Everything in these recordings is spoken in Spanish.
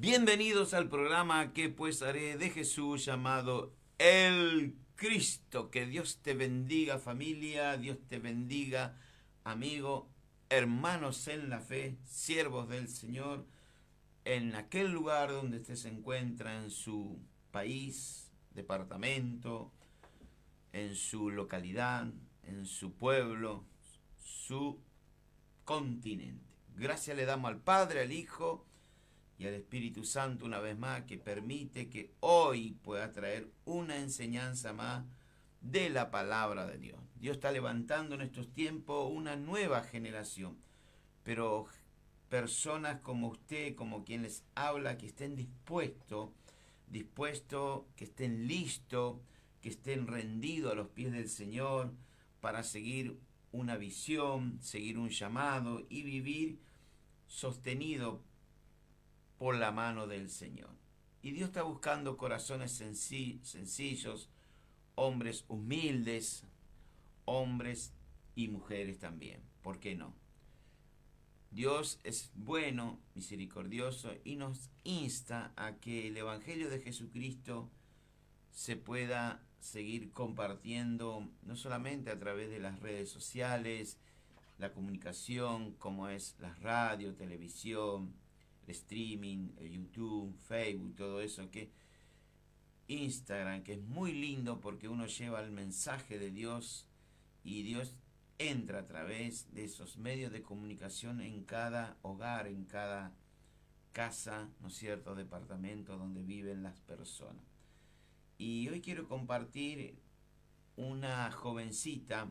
Bienvenidos al programa ¿Qué pues haré de Jesús llamado El Cristo? Que Dios te bendiga familia, Dios te bendiga amigo, hermanos en la fe, siervos del Señor, en aquel lugar donde usted se encuentra, en su país, departamento, en su localidad, en su pueblo, su continente. Gracias le damos al Padre, al Hijo y al Espíritu Santo una vez más, que permite que hoy pueda traer una enseñanza más de la palabra de Dios. Dios está levantando en estos tiempos una nueva generación, pero personas como usted, como quien les habla, que estén dispuestos, que estén listos, que estén rendidos a los pies del Señor para seguir una visión, seguir un llamado y vivir sostenido por la mano del Señor. Y Dios está buscando corazones sencillos, hombres humildes, hombres y mujeres también. ¿Por qué no? Dios es bueno, misericordioso y nos insta a que el Evangelio de Jesucristo se pueda seguir compartiendo, no solamente a través de las redes sociales, la comunicación, como es la radio, televisión, el streaming, el YouTube, Facebook, todo eso, que Instagram, que es muy lindo porque uno lleva el mensaje de Dios y Dios entra a través de esos medios de comunicación en cada hogar, en cada casa, ¿no es cierto?, departamento donde viven las personas. Y hoy quiero compartir una jovencita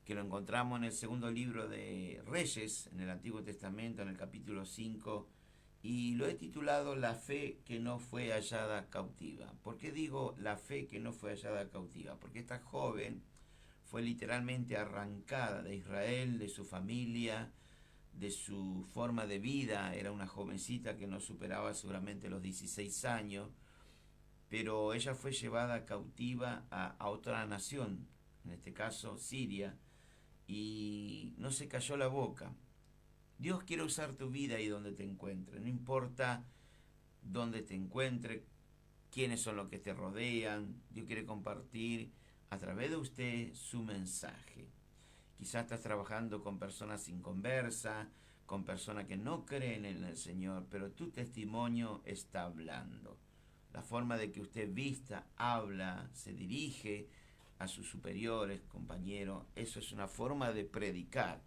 que lo encontramos en el segundo libro de Reyes, en el Antiguo Testamento, en el capítulo 5, y lo he titulado La fe que no fue hallada cautiva. ¿Por qué digo la fe que no fue hallada cautiva? Porque esta joven fue literalmente arrancada de Israel, de su familia, de su forma de vida. Era una jovencita que no superaba seguramente los 16 años, pero ella fue llevada cautiva a otra nación, en este caso Siria, y no se cayó la boca. Dios quiere usar tu vida ahí donde te encuentres, no importa dónde te encuentres, quiénes son los que te rodean. Dios quiere compartir a través de usted su mensaje. Quizás estás trabajando con personas sin conversa, con personas que no creen en el Señor, pero tu testimonio está hablando. La forma de que usted vista, habla, se dirige a sus superiores, compañeros, eso es una forma de predicar.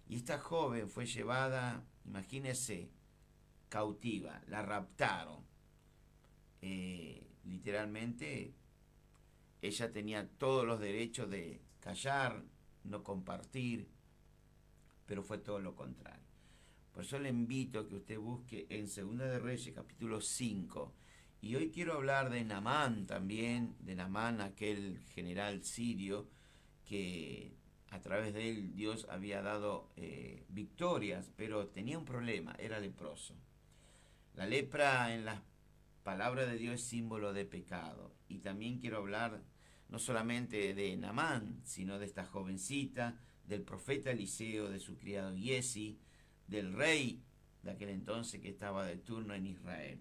Y esta joven fue llevada, imagínese, cautiva, la raptaron. Literalmente, ella tenía todos los derechos de callar, no compartir, pero fue todo lo contrario. Por eso le invito a que usted busque en Segunda de Reyes, capítulo 5. Y hoy quiero hablar de Naamán también, de Naamán, aquel general sirio que a través de él Dios había dado victorias, pero tenía un problema, era leproso. La lepra en las palabras de Dios es símbolo de pecado. Y también quiero hablar no solamente de Naamán, sino de esta jovencita, del profeta Eliseo, de su criado Giesi, del rey de aquel entonces que estaba de turno en Israel.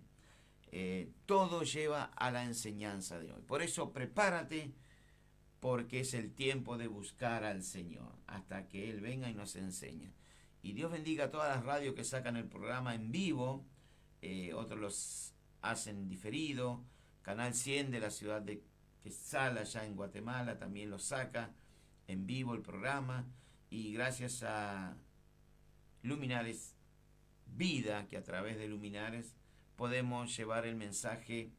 Todo lleva a la enseñanza de hoy. Por eso prepárate, porque es el tiempo de buscar al Señor hasta que Él venga y nos enseñe. Y Dios bendiga a todas las radios que sacan el programa en vivo, otros los hacen diferido. Canal 100 de la ciudad de Quetzal, allá en Guatemala, también lo saca en vivo el programa. Y gracias a Luminares Vida, que a través de Luminares podemos llevar el mensaje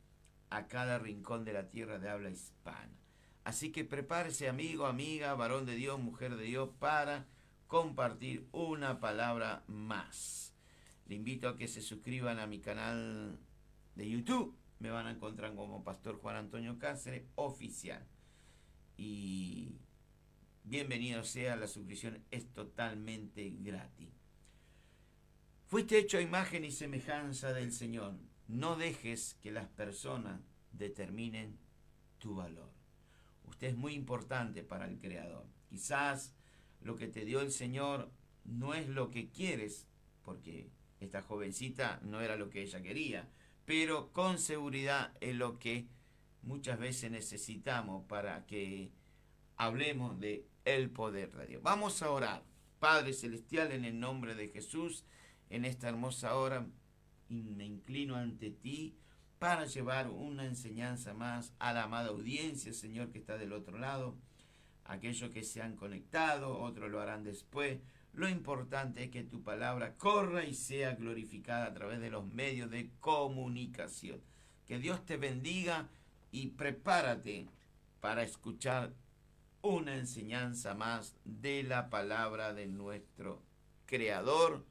a cada rincón de la tierra de habla hispana. Así que prepárese, amigo, amiga, varón de Dios, mujer de Dios, para compartir una palabra más. Le invito a que se suscriban a mi canal de YouTube. Me van a encontrar como Pastor Juan Antonio Cáceres Oficial. Y bienvenido sea, la suscripción es totalmente gratis. Fuiste hecho a imagen y semejanza del Señor. No dejes que las personas determinen tu valor. Usted es muy importante para el Creador. Quizás lo que te dio el Señor no es lo que quieres, porque esta jovencita no era lo que ella quería, pero con seguridad es lo que muchas veces necesitamos para que hablemos de el poder de Dios. Vamos a orar. Padre Celestial, en el nombre de Jesús, en esta hermosa hora, me inclino ante ti para llevar una enseñanza más a la amada audiencia, Señor, que está del otro lado. Aquellos que se han conectado, otros lo harán después. Lo importante es que tu palabra corra y sea glorificada a través de los medios de comunicación. Que Dios te bendiga y prepárate para escuchar una enseñanza más de la palabra de nuestro Creador,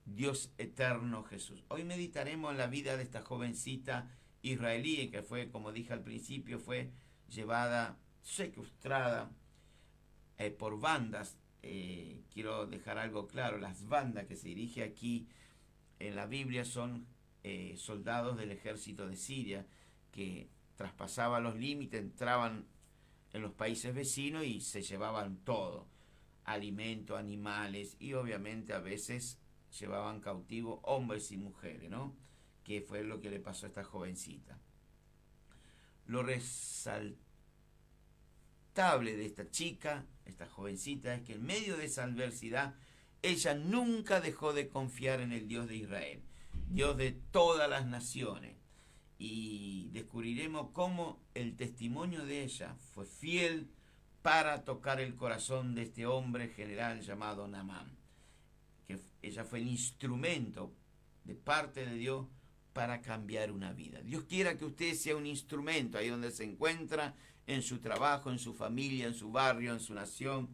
Dios eterno Jesús. Hoy meditaremos en la vida de esta jovencita israelí que fue, como dije al principio, fue llevada, secuestrada por bandas. Quiero dejar algo claro, las bandas que se dirige aquí en la Biblia son soldados del ejército de Siria que traspasaban los límites, entraban en los países vecinos y se llevaban todo, alimento, animales y obviamente a veces llevaban cautivos hombres y mujeres, ¿no? Que fue lo que le pasó a esta jovencita. Lo resaltable de esta chica, esta jovencita, es que en medio de esa adversidad ella nunca dejó de confiar en el Dios de Israel, Dios de todas las naciones. Y descubriremos cómo el testimonio de ella fue fiel para tocar el corazón de este hombre general llamado Naamán. Que ella fue el instrumento de parte de Dios para cambiar una vida. Dios quiera que usted sea un instrumento ahí donde se encuentra, en su trabajo, en su familia, en su barrio, en su nación.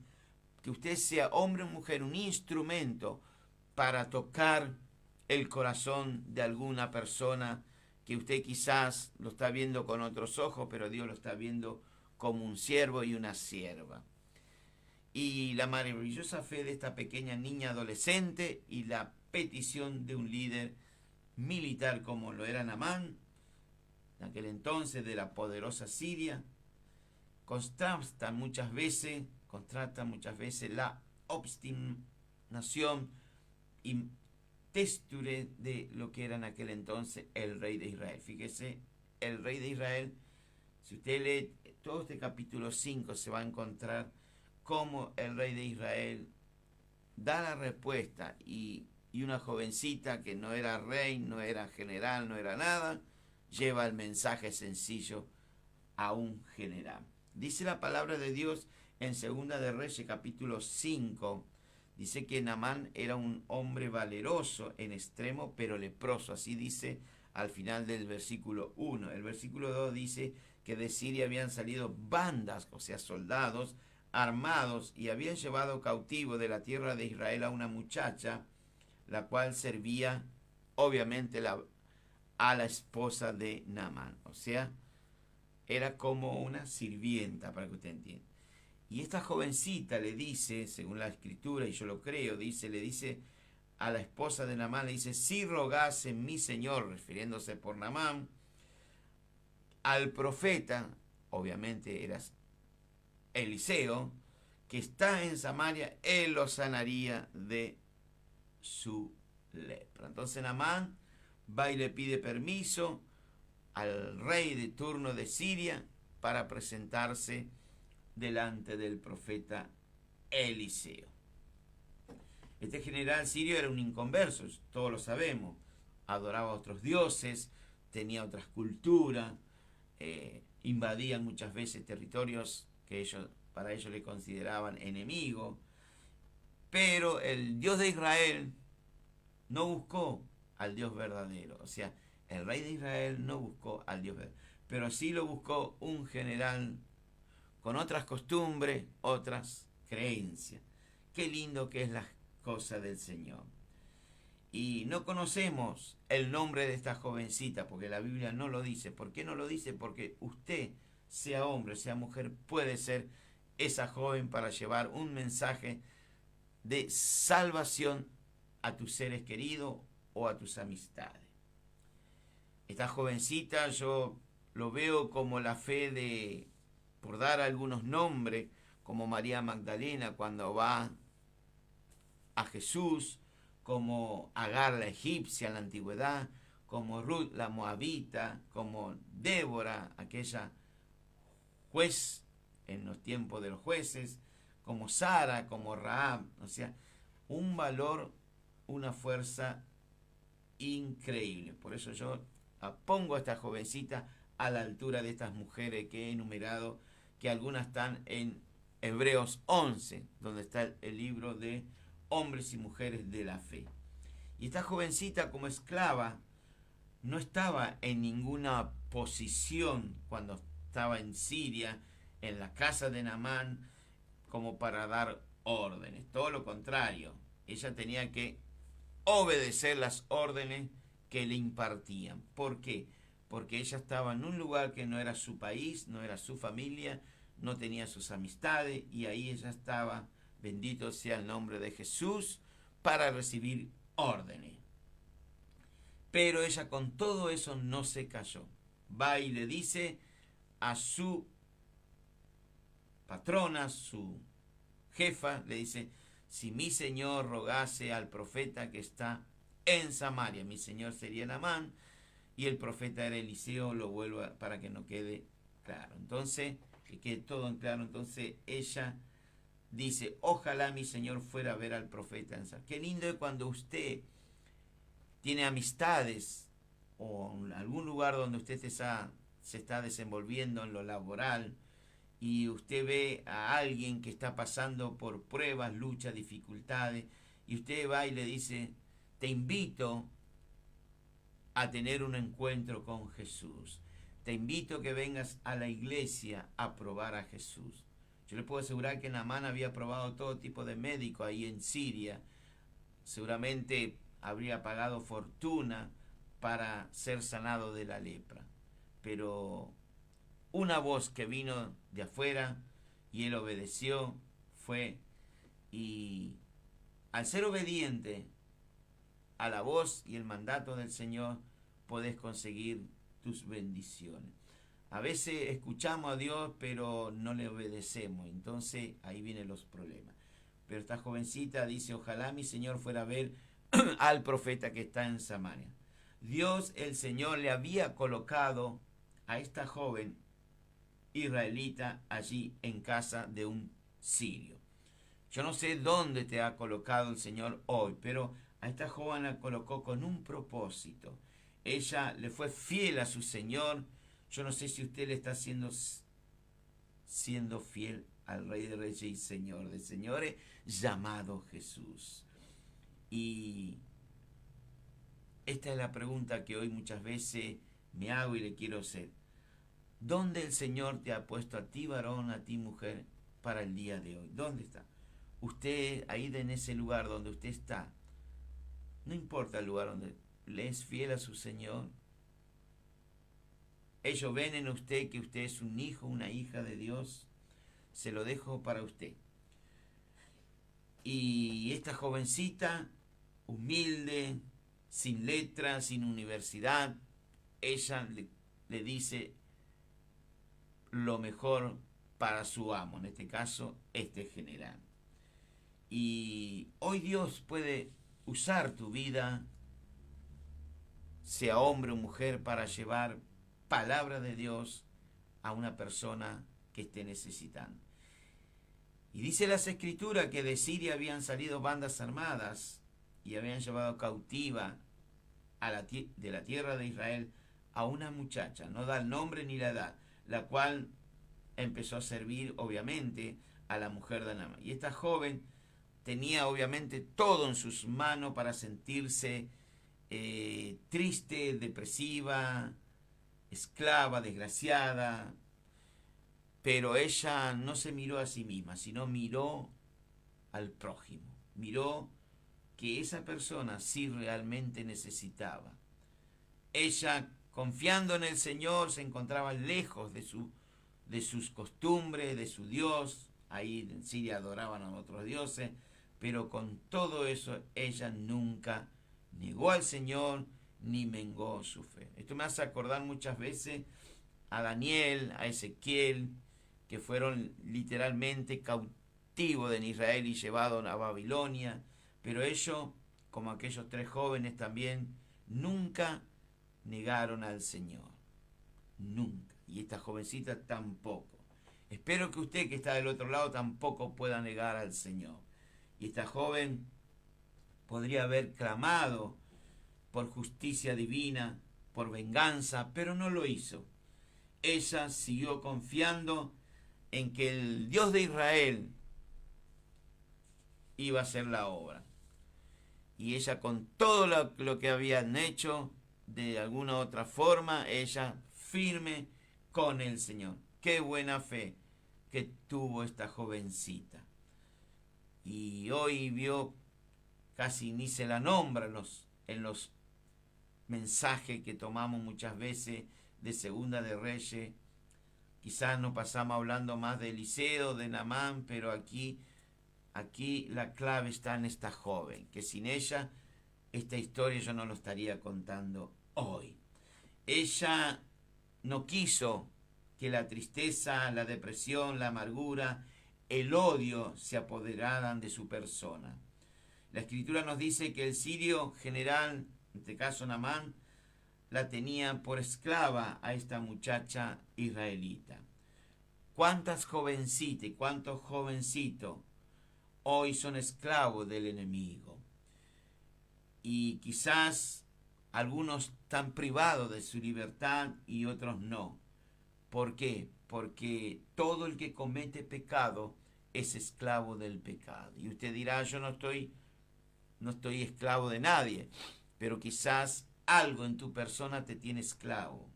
Que usted sea hombre o mujer, un instrumento para tocar el corazón de alguna persona que usted quizás lo está viendo con otros ojos, pero Dios lo está viendo como un siervo y una sierva. Y la maravillosa fe de esta pequeña niña adolescente y la petición de un líder militar como lo era Naamán, en aquel entonces de la poderosa Siria, contrasta muchas veces la obstinación y texture de lo que era en aquel entonces el rey de Israel. Fíjese, el rey de Israel, si usted lee todo este capítulo 5, se va a encontrar cómo el rey de Israel da la respuesta y una jovencita que no era rey, no era general, no era nada, lleva el mensaje sencillo a un general. Dice la palabra de Dios en Segunda de Reyes capítulo 5, dice que Naamán era un hombre valeroso en extremo, pero leproso. Así dice al final del versículo 1. El versículo 2 dice que de Siria habían salido bandas, o sea, soldados armados, y habían llevado cautivo de la tierra de Israel a una muchacha, la cual servía, obviamente, a la esposa de Naamán. O sea, era como una sirvienta, para que usted entienda. Y esta jovencita le dice, según la escritura, y yo lo creo, le dice a la esposa de Naamán, le dice, si rogase mi señor, refiriéndose por Naamán, al profeta, obviamente era Eliseo, que está en Samaria, él lo sanaría de su lepra. Entonces Naamán va y le pide permiso al rey de turno de Siria para presentarse delante del profeta Eliseo. Este general sirio era un inconverso, todos lo sabemos, adoraba a otros dioses, tenía otras culturas, invadían muchas veces territorios que para ellos le consideraban enemigos, pero el Dios de Israel no buscó al Dios verdadero, o sea, el rey de Israel no buscó al Dios verdadero, pero sí lo buscó un general con otras costumbres, otras creencias. Qué lindo que es la cosa del Señor. Y no conocemos el nombre de esta jovencita, porque la Biblia no lo dice. ¿Por qué no lo dice? Porque usted, sea hombre, sea mujer, puede ser esa joven para llevar un mensaje de salvación a tus seres queridos o a tus amistades. Esta jovencita yo lo veo como la fe de, por dar algunos nombres, como María Magdalena cuando va a Jesús, como Agar la egipcia en la antigüedad, como Ruth la moabita, como Débora, aquella juez en los tiempos de los jueces, como Sara, como Rahab, o sea, un valor, una fuerza increíble. Por eso yo pongo a esta jovencita a la altura de estas mujeres que he enumerado, que algunas están en Hebreos 11, donde está el libro de hombres y mujeres de la fe. Y esta jovencita como esclava no estaba en ninguna posición cuando estaba en Siria, en la casa de Naamán, como para dar órdenes. Todo lo contrario, ella tenía que obedecer las órdenes que le impartían. ¿Por qué? Porque ella estaba en un lugar que no era su país, no era su familia, no tenía sus amistades, y ahí ella estaba, bendito sea el nombre de Jesús, para recibir órdenes. Pero ella con todo eso no se cayó. Va y le dice a su patrona, su jefa, le dice: si mi señor rogase al profeta que está en Samaria, mi señor sería Naamán, y el profeta era Eliseo, lo vuelvo para que no quede claro. Entonces, que quede todo en claro. Entonces ella dice: ojalá mi señor fuera a ver al profeta en Samaria. Qué lindo es cuando usted tiene amistades o en algún lugar donde usted se está desenvolviendo en lo laboral, y usted ve a alguien que está pasando por pruebas, luchas, dificultades, y usted va y le dice: te invito a tener un encuentro con Jesús, te invito a que vengas a la iglesia a probar a Jesús. Yo le puedo asegurar que Naamán había probado todo tipo de médico ahí en Siria, seguramente habría pagado fortuna para ser sanado de la lepra, pero una voz que vino de afuera y él obedeció fue, y al ser obediente a la voz y el mandato del Señor, podés conseguir tus bendiciones. A veces escuchamos a Dios pero no le obedecemos, entonces ahí vienen los problemas. Pero esta jovencita dice: ojalá mi Señor fuera a ver al profeta que está en Samaria. Dios, el Señor, le había colocado a esta joven israelita allí en casa de un sirio. Yo no sé dónde te ha colocado el Señor hoy, pero a esta joven la colocó con un propósito. Ella le fue fiel a su Señor. Yo no sé si usted le está siendo fiel al Rey de Reyes y Señor de Señores, llamado Jesús. Y esta es la pregunta que hoy muchas veces me hago y le quiero hacer. ¿Dónde el Señor te ha puesto a ti, varón, a ti, mujer, para el día de hoy? ¿Dónde está? Usted, ahí en ese lugar donde usted está, no importa el lugar donde le es fiel a su Señor. Ellos ven en usted que usted es un hijo, una hija de Dios. Se lo dejo para usted. Y esta jovencita, humilde, sin letras, sin universidad, ella le dice lo mejor para su amo, en este caso, este general. Y hoy Dios puede usar tu vida, sea hombre o mujer, para llevar palabra de Dios a una persona que esté necesitando. Y dice las Escrituras que de Siria habían salido bandas armadas y habían llevado cautiva de la tierra de Israel a una muchacha, no da el nombre ni la edad, la cual empezó a servir obviamente a la mujer de Naamán. Y esta joven tenía obviamente todo en sus manos para sentirse triste, depresiva, esclava, desgraciada, pero ella no se miró a sí misma, sino miró al prójimo, miró que esa persona sí realmente necesitaba. Ella, confiando en el Señor, se encontraba lejos de sus costumbres, de su Dios. Ahí en Siria adoraban a otros dioses, pero con todo eso ella nunca negó al Señor ni mengó su fe. Esto me hace acordar muchas veces a Daniel, a Ezequiel, que fueron literalmente cautivos en Israel y llevados a Babilonia, pero ellos como aquellos 3 jóvenes también, nunca negaron al Señor. Nunca. Y esta jovencita tampoco. Espero que usted, que está del otro lado, tampoco pueda negar al Señor. Y esta joven podría haber clamado por justicia divina, por venganza, pero no lo hizo. Ella siguió confiando en que el Dios de Israel iba a hacer la obra. Y ella, con todo lo que habían hecho, de alguna otra forma, ella firme con el Señor. Qué buena fe que tuvo esta jovencita. Y hoy vio, casi ni se la nombra en los mensajes que tomamos muchas veces de Segunda de Reyes. Quizás nos pasamos hablando más de Eliseo, de Naamán, pero aquí la clave está en esta joven, que sin ella esta historia yo no lo estaría contando hoy. Ella no quiso que la tristeza, la depresión, la amargura, el odio se apoderaran de su persona. La Escritura nos dice que el sirio general, en este caso Naamán, la tenía por esclava a esta muchacha israelita. ¿Cuántas jovencitas y cuántos jovencitos hoy son esclavos del enemigo? Y quizás algunos están privados de su libertad y otros no. ¿Por qué? Porque todo el que comete pecado es esclavo del pecado. Y usted dirá, yo no estoy esclavo de nadie, pero quizás algo en tu persona te tiene esclavo.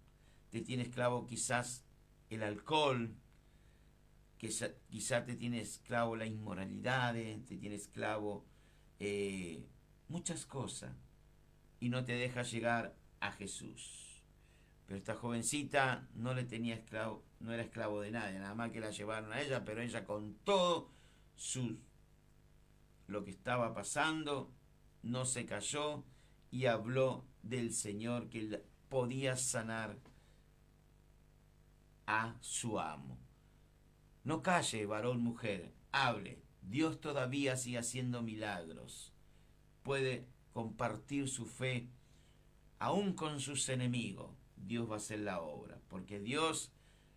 Te tiene esclavo quizás el alcohol, quizás te tiene esclavo la inmoralidad, te tiene esclavo muchas cosas, y no te deja llegar a Jesús. Pero esta jovencita no le tenía esclavo, no era esclavo de nadie, nada más que la llevaron a ella, pero ella, con todo lo que estaba pasando, no se cayó y habló del Señor, que podía sanar a su amo. No calle, varón, mujer, hable. Dios todavía sigue haciendo milagros. Puede compartir su fe aún con sus enemigos. Dios va a hacer la obra, porque Dios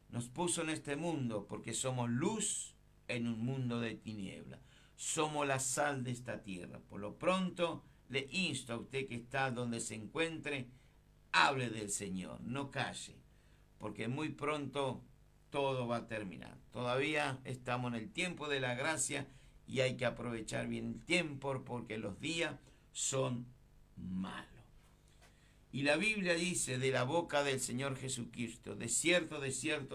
nos puso en este mundo, porque somos luz en un mundo de tinieblas. Somos la sal de esta tierra. Por lo pronto, le insto a usted, que está donde se encuentre, hable del Señor, no calle, porque muy pronto todo va a terminar. Todavía estamos en el tiempo de la gracia y hay que aprovechar bien el tiempo, porque los días son malos. Y la Biblia dice, de la boca del Señor Jesucristo, de cierto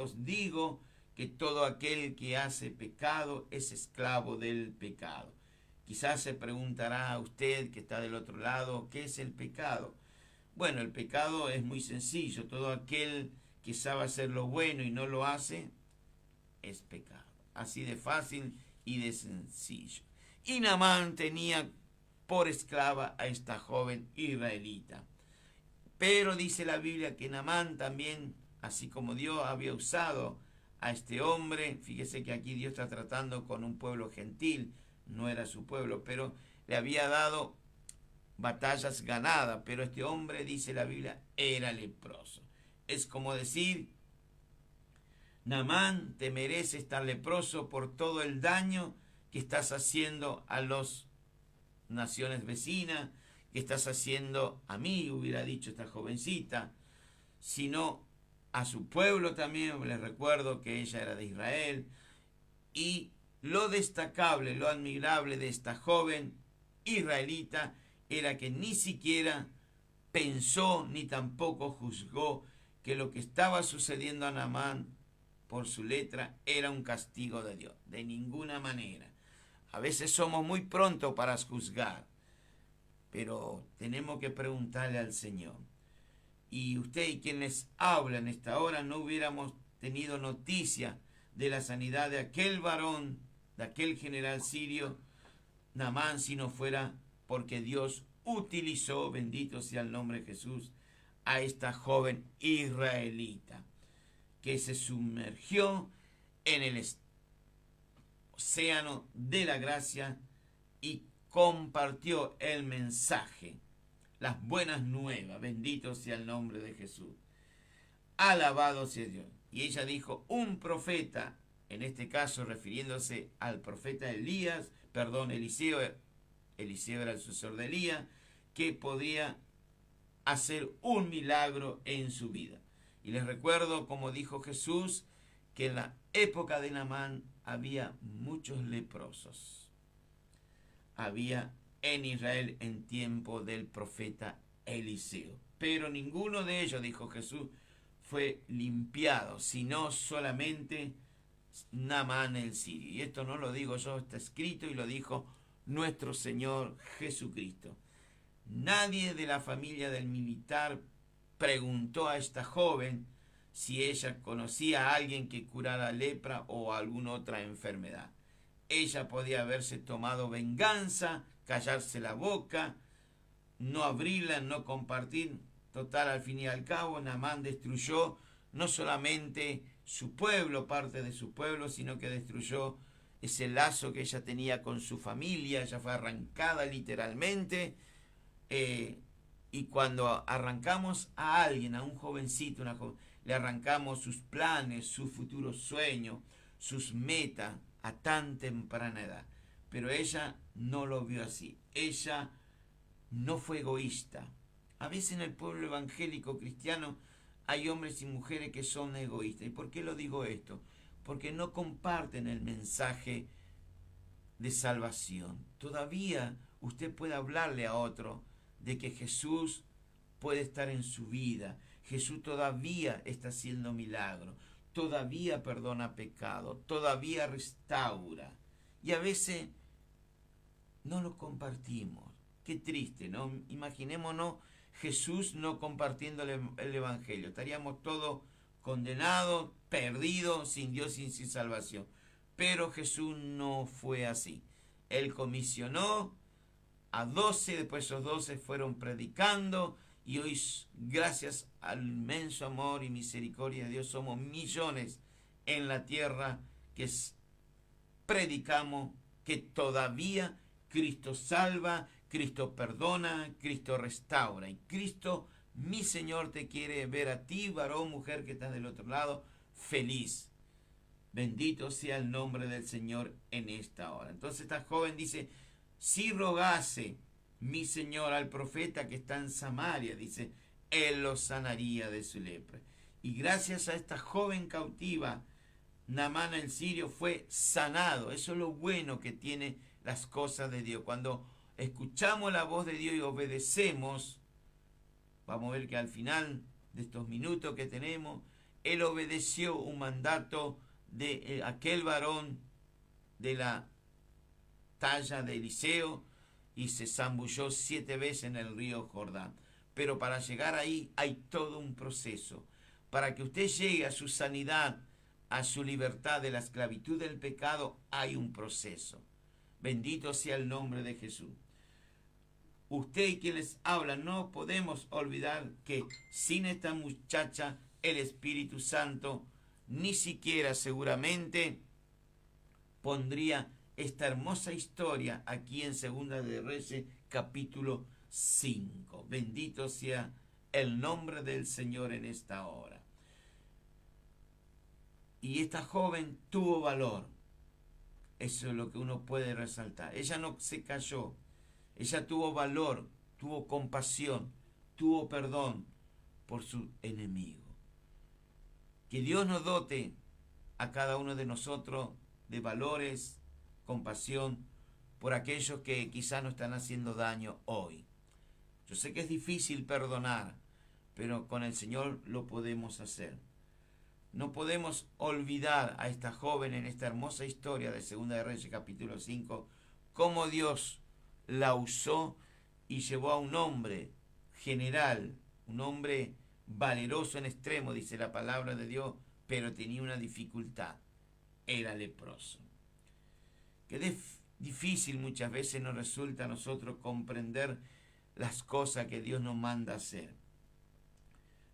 os digo, que todo aquel que hace pecado es esclavo del pecado. Quizás se preguntará a usted, que está del otro lado, ¿qué es el pecado? Bueno, el pecado es muy sencillo. Todo aquel que sabe hacer lo bueno y no lo hace, es pecado. Así de fácil y de sencillo. Y Naamán tenía por esclava a esta joven israelita. Pero dice la Biblia que Naamán también, así como Dios había usado a este hombre, fíjese que aquí Dios está tratando con un pueblo gentil, no era su pueblo, pero le había dado batallas ganadas, pero este hombre, dice la Biblia, era leproso. Es como decir, Naamán, te mereces estar leproso por todo el daño que estás haciendo a las naciones vecinas, que estás haciendo a mí, hubiera dicho esta jovencita, sino a su pueblo también. Les recuerdo que ella era de Israel. Y lo destacable, lo admirable de esta joven israelita era que ni siquiera pensó ni tampoco juzgó que lo que estaba sucediendo a Naamán por su letra era un castigo de Dios, de ninguna manera. A veces somos muy prontos para juzgar, pero tenemos que preguntarle al Señor. Y usted y quien les habla en esta hora no hubiéramos tenido noticia de la sanidad de aquel varón, de aquel general sirio, Naamán, si no fuera porque Dios utilizó, bendito sea el nombre de Jesús, a esta joven israelita, que se sumergió en el océano de la gracia y compartió el mensaje, las buenas nuevas. Bendito sea el nombre de Jesús. Alabado sea Dios. Y ella dijo, un profeta, en este caso refiriéndose al profeta Eliseo, Eliseo era el sucesor de Elías, que podía hacer un milagro en su vida. Y les recuerdo, como dijo Jesús, que en la época de Naamán había muchos leprosos. Había en Israel en tiempo del profeta Eliseo. Pero ninguno de ellos, dijo Jesús, fue limpiado, sino solamente Naamán el sirio. Y esto no lo digo yo, está escrito y lo dijo nuestro Señor Jesucristo. Nadie de la familia del militar preguntó a esta joven si ella conocía a alguien que curara lepra o alguna otra enfermedad. Ella podía haberse tomado venganza, callarse la boca, no abrirla, no compartir. Total, al fin y al cabo, Naamán destruyó no solamente su pueblo, parte de su pueblo, sino que destruyó ese lazo que ella tenía con su familia. Ella fue arrancada literalmente. Y cuando arrancamos a alguien, a un jovencito, le arrancamos sus planes, sus futuros sueños, sus metas a tan temprana edad. Pero ella no lo vio así. Ella no fue egoísta. A veces en el pueblo evangélico cristiano hay hombres y mujeres que son egoístas. ¿Y por qué lo digo esto? Porque no comparten el mensaje de salvación. Todavía usted puede hablarle a otro de que Jesús puede estar en su vida. Jesús todavía está haciendo milagros, todavía perdona pecado, todavía restaura. Y a veces no lo compartimos. Qué triste, ¿no? Imaginémonos Jesús no compartiendo el Evangelio. Estaríamos todos condenados, perdidos, sin Dios y sin salvación. Pero Jesús no fue así. Él comisionó a 12, después esos 12 fueron predicando, y hoy, gracias al inmenso amor y misericordia de Dios, somos millones en la tierra que predicamos que todavía Cristo salva, Cristo perdona, Cristo restaura. Y Cristo, mi Señor, te quiere ver a ti, varón, mujer que estás del otro lado, feliz. Bendito sea el nombre del Señor en esta hora. Entonces esta joven dice, si rogase mi Señor al profeta que está en Samaria, dice, él lo sanaría de su lepra. Y gracias a esta joven cautiva, Naamán el sirio fue sanado. Eso es lo bueno que tiene las cosas de Dios. Cuando escuchamos la voz de Dios y obedecemos, vamos a ver que al final de estos minutos que tenemos, él obedeció un mandato de aquel varón de la talla de Eliseo y se zambulló 7 veces en el río Jordán. Pero para llegar ahí hay todo un proceso. Para que usted llegue a su sanidad, a su libertad de la esclavitud del pecado, hay un proceso. Bendito sea el nombre de Jesús. Usted y quien les habla, no podemos olvidar que sin esta muchacha, el Espíritu Santo ni siquiera seguramente pondría esta hermosa historia aquí en Segunda de Reyes, capítulo 5. Bendito sea el nombre del Señor en esta hora. Y esta joven tuvo valor. Eso es lo que uno puede resaltar. Ella no se cayó. Ella tuvo valor, tuvo compasión, tuvo perdón por su enemigo. Que Dios nos dote a cada uno de nosotros de valores, compasión por aquellos que quizás nos están haciendo daño hoy. Yo sé que es difícil perdonar, pero con el Señor lo podemos hacer. No podemos olvidar a esta joven en esta hermosa historia de Segunda de Reyes capítulo 5, cómo Dios la usó y llevó a un hombre general, un hombre valeroso en extremo, dice la palabra de Dios, pero tenía una dificultad, era leproso. Qué difícil muchas veces nos resulta a nosotros comprender las cosas que Dios nos manda hacer.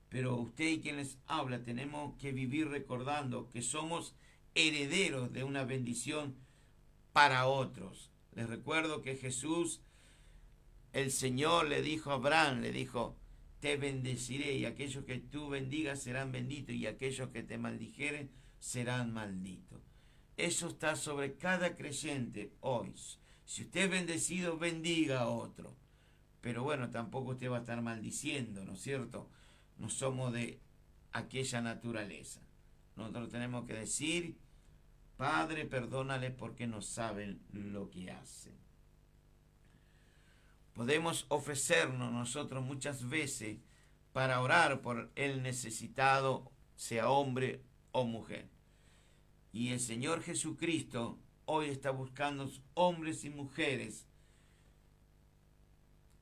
Pero usted y quien les habla tenemos que vivir recordando que somos herederos de una bendición para otros. Les recuerdo que Jesús, el Señor, le dijo a Abraham, le dijo, te bendeciré, y aquellos que tú bendigas serán benditos, y aquellos que te maldijeren serán malditos. Eso está sobre cada creyente hoy. Si usted es bendecido, bendiga a otro. Pero bueno, tampoco usted va a estar maldiciendo, ¿no es cierto? No somos de aquella naturaleza. Nosotros tenemos que decir, Padre, perdónales porque no saben lo que hacen. Podemos ofrecernos nosotros muchas veces para orar por el necesitado, sea hombre o mujer. Y el Señor Jesucristo hoy está buscando hombres y mujeres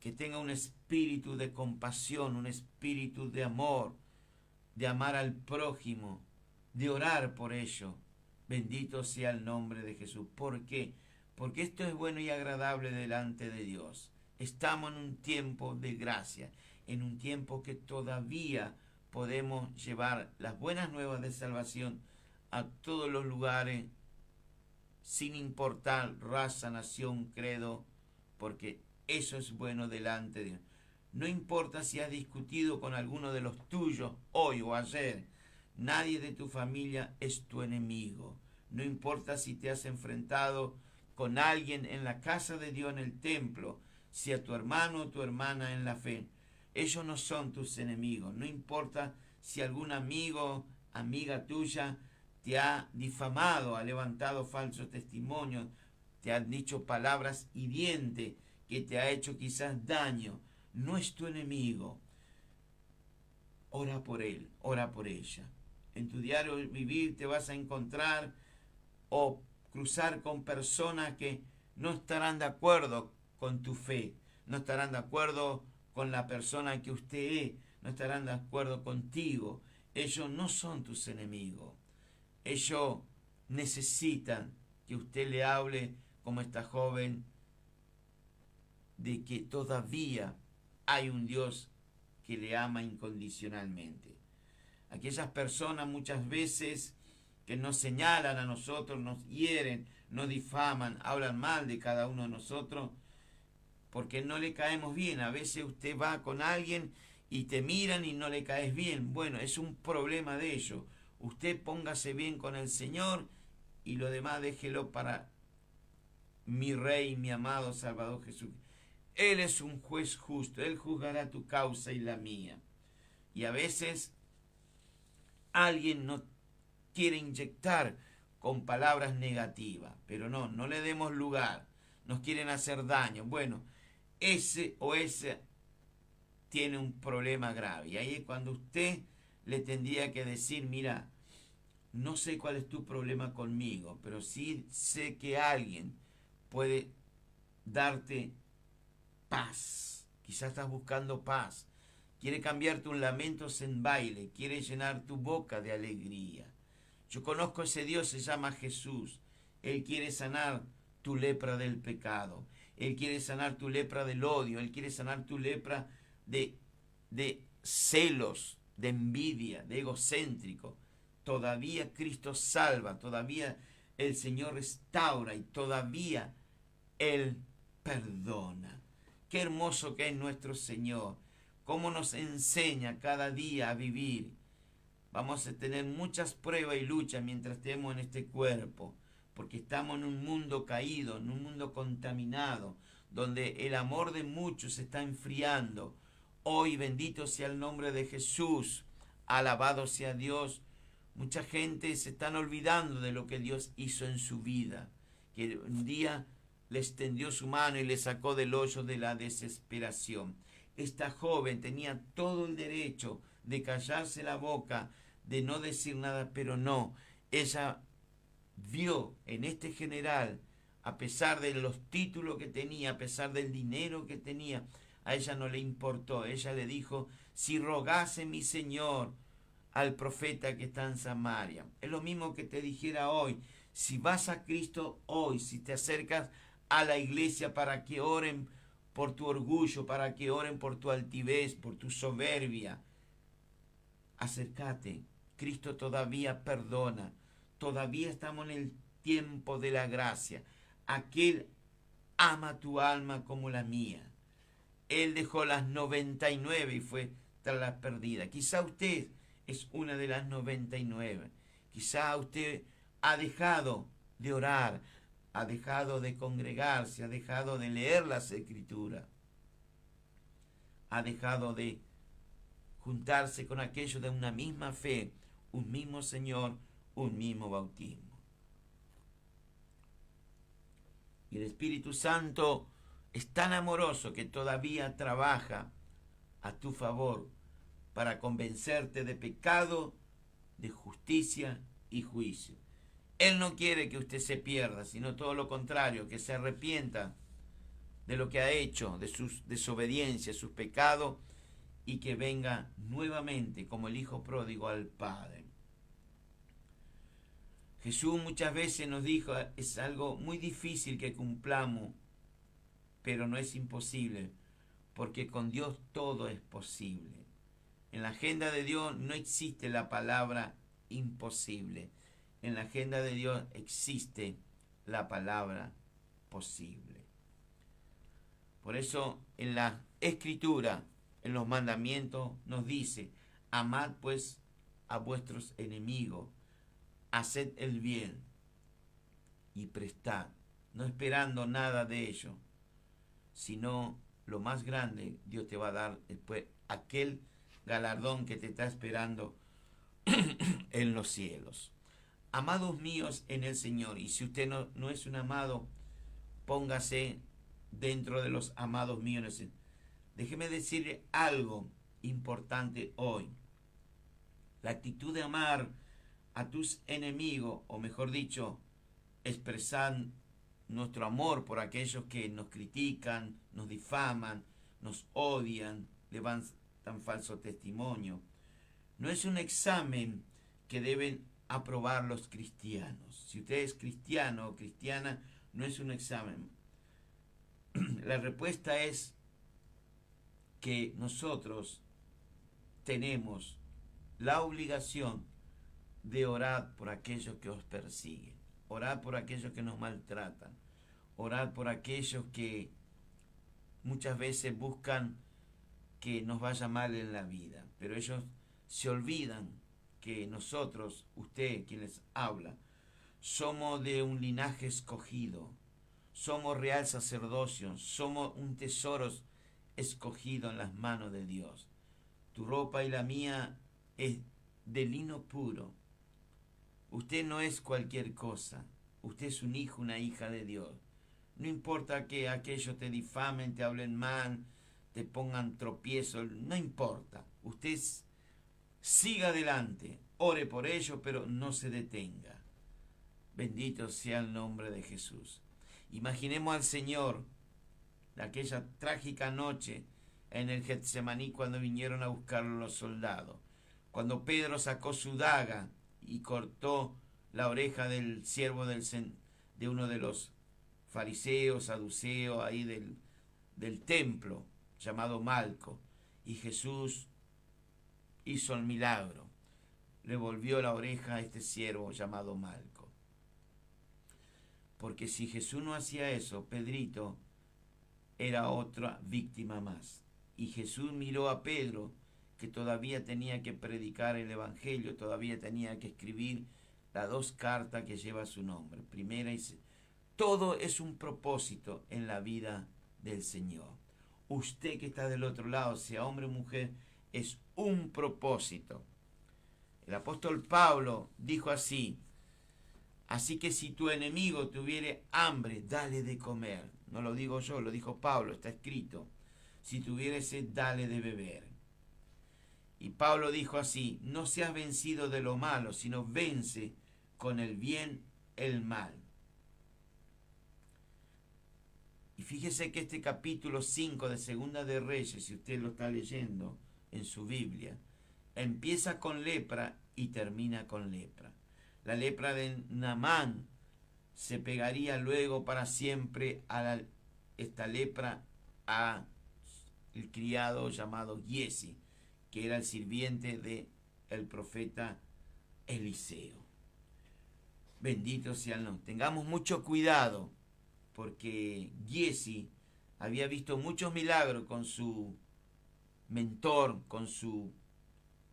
que tengan un espíritu de compasión, un espíritu de amor, de amar al prójimo, de orar por ello. Bendito sea el nombre de Jesús. ¿Por qué? Porque esto es bueno y agradable delante de Dios. Estamos en un tiempo de gracia, en un tiempo que todavía podemos llevar las buenas nuevas de salvación a todos los lugares, sin importar raza, nación, credo, porque eso es bueno delante de Dios. No importa si has discutido con alguno de los tuyos hoy o ayer, nadie de tu familia es tu enemigo. No importa si te has enfrentado con alguien en la casa de Dios, en el templo, si a tu hermano o tu hermana en la fe. Ellos no son tus enemigos. No importa si algún amigo, amiga tuya, te ha difamado, ha levantado falsos testimonios, te han dicho palabras hirientes que te ha hecho quizás daño. No es tu enemigo. Ora por él, ora por ella. En tu diario vivir te vas a encontrar o cruzar con personas que no estarán de acuerdo con tu fe, no estarán de acuerdo con la persona que usted es, no estarán de acuerdo contigo. Ellos no son tus enemigos. Ellos necesitan que usted le hable como esta joven de que todavía hay un Dios que le ama incondicionalmente. Aquellas personas muchas veces que nos señalan a nosotros, nos hieren, nos difaman, hablan mal de cada uno de nosotros, porque no le caemos bien. A veces usted va con alguien y te miran y no le caes bien. Bueno, es un problema de ellos. Usted póngase bien con el Señor y lo demás déjelo para mi Rey, mi amado Salvador Jesús. Él es un juez justo, Él juzgará tu causa y la mía. Y a veces alguien nos quiere inyectar con palabras negativas, pero no le demos lugar, nos quieren hacer daño. Bueno, ese o esa tiene un problema grave. Y ahí es cuando usted le tendría que decir, mira, no sé cuál es tu problema conmigo, pero sí sé que alguien puede darte paz. Quizás estás buscando paz. Quiere cambiar tus lamentos en baile. Quiere llenar tu boca de alegría. Yo conozco a ese Dios, se llama Jesús. Él quiere sanar tu lepra del pecado. Él quiere sanar tu lepra del odio. Él quiere sanar tu lepra de celos, de envidia, de egocéntrico. Todavía Cristo salva, todavía el Señor restaura y todavía Él perdona. Qué hermoso que es nuestro Señor. Cómo nos enseña cada día a vivir. Vamos a tener muchas pruebas y luchas mientras estemos en este cuerpo, porque estamos en un mundo caído, en un mundo contaminado, donde el amor de muchos se está enfriando. Hoy bendito sea el nombre de Jesús, alabado sea Dios. Mucha gente se están olvidando de lo que Dios hizo en su vida, que un día le extendió su mano y le sacó del hoyo de la desesperación. Esta joven tenía todo el derecho de callarse la boca, de no decir nada, pero no. Ella vio en este general, a pesar de los títulos que tenía, a pesar del dinero que tenía, a ella no le importó. Ella le dijo, si rogase mi Señor al profeta que está en Samaria. Es lo mismo que te dijera hoy. Si vas a Cristo hoy, si te acercas a la iglesia para que oren por tu orgullo, para que oren por tu altivez, por tu soberbia, acércate. Cristo todavía perdona. Todavía estamos en el tiempo de la gracia. Aquel ama tu alma como la mía. Él dejó las 99 y fue tras las perdidas. Quizá usted es una de las 99. Quizá usted ha dejado de orar, ha dejado de congregarse, ha dejado de leer las Escrituras, ha dejado de juntarse con aquellos de una misma fe, un mismo Señor, un mismo bautismo. Y el Espíritu Santo es tan amoroso que todavía trabaja a tu favor para convencerte de pecado, de justicia y juicio. Él no quiere que usted se pierda, sino todo lo contrario, que se arrepienta de lo que ha hecho, de sus desobediencias, sus pecados, y que venga nuevamente como el hijo pródigo al Padre. Jesús muchas veces nos dijo, es algo muy difícil que cumplamos, pero no es imposible, porque con Dios todo es posible. En la agenda de Dios no existe la palabra imposible. En la agenda de Dios existe la palabra posible. Por eso en la Escritura, en los mandamientos, nos dice, amad pues a vuestros enemigos, haced el bien y prestad, no esperando nada de ello, sino lo más grande, Dios te va a dar después aquel galardón que te está esperando en los cielos. Amados míos en el Señor, y si usted no es un amado, póngase dentro de los amados míos en el Señor. Déjeme decirle algo importante hoy. La actitud de amar a tus enemigos, o mejor dicho, expresar nuestro amor por aquellos que nos critican, nos difaman, nos odian, levantan falso testimonio. No es un examen que deben aprobar los cristianos. Si usted es cristiano o cristiana, no es un examen. La respuesta es que nosotros tenemos la obligación de orar por aquellos que os persiguen, orar por aquellos que nos maltratan, orar por aquellos que muchas veces buscan que nos vaya mal en la vida, pero ellos se olvidan que nosotros, usted quien les habla, somos de un linaje escogido, somos real sacerdocio, somos un tesoro escogido en las manos de Dios. Tu ropa y la mía es de lino puro. Usted no es cualquier cosa, usted es un hijo, una hija de Dios. No importa que aquellos te difamen, te hablen mal, te pongan tropiezos, no importa. Usted siga adelante, ore por ellos, pero no se detenga. Bendito sea el nombre de Jesús. Imaginemos al Señor de aquella trágica noche en el Getsemaní cuando vinieron a buscarlo los soldados. Cuando Pedro sacó su daga y cortó la oreja del siervo de uno de los fariseos, saduceos, ahí del templo, llamado Malco. Y Jesús hizo el milagro. Le volvió la oreja a este siervo llamado Malco. Porque si Jesús no hacía eso, Pedrito era otra víctima más. Y Jesús miró a Pedro, que todavía tenía que predicar el Evangelio, todavía tenía que escribir las 2 cartas que lleva su nombre. Primera y todo es un propósito en la vida del Señor. Usted que está del otro lado, sea hombre o mujer, es un propósito. El apóstol Pablo dijo así: así que si tu enemigo tuviere hambre, dale de comer. No lo digo yo, lo dijo Pablo, está escrito. Si tuviere sed, dale de beber. Y Pablo dijo así: no seas vencido de lo malo, sino vence con el bien el mal. Y fíjese que este capítulo 5 de Segunda de Reyes, si usted lo está leyendo en su Biblia, empieza con lepra y termina con lepra. La lepra de Naamán se pegaría luego para siempre a esta lepra a el criado llamado Giezi, que era el sirviente del profeta Eliseo. Bendito sea el nombre. Tengamos mucho cuidado porque Giesi había visto muchos milagros con su mentor, con su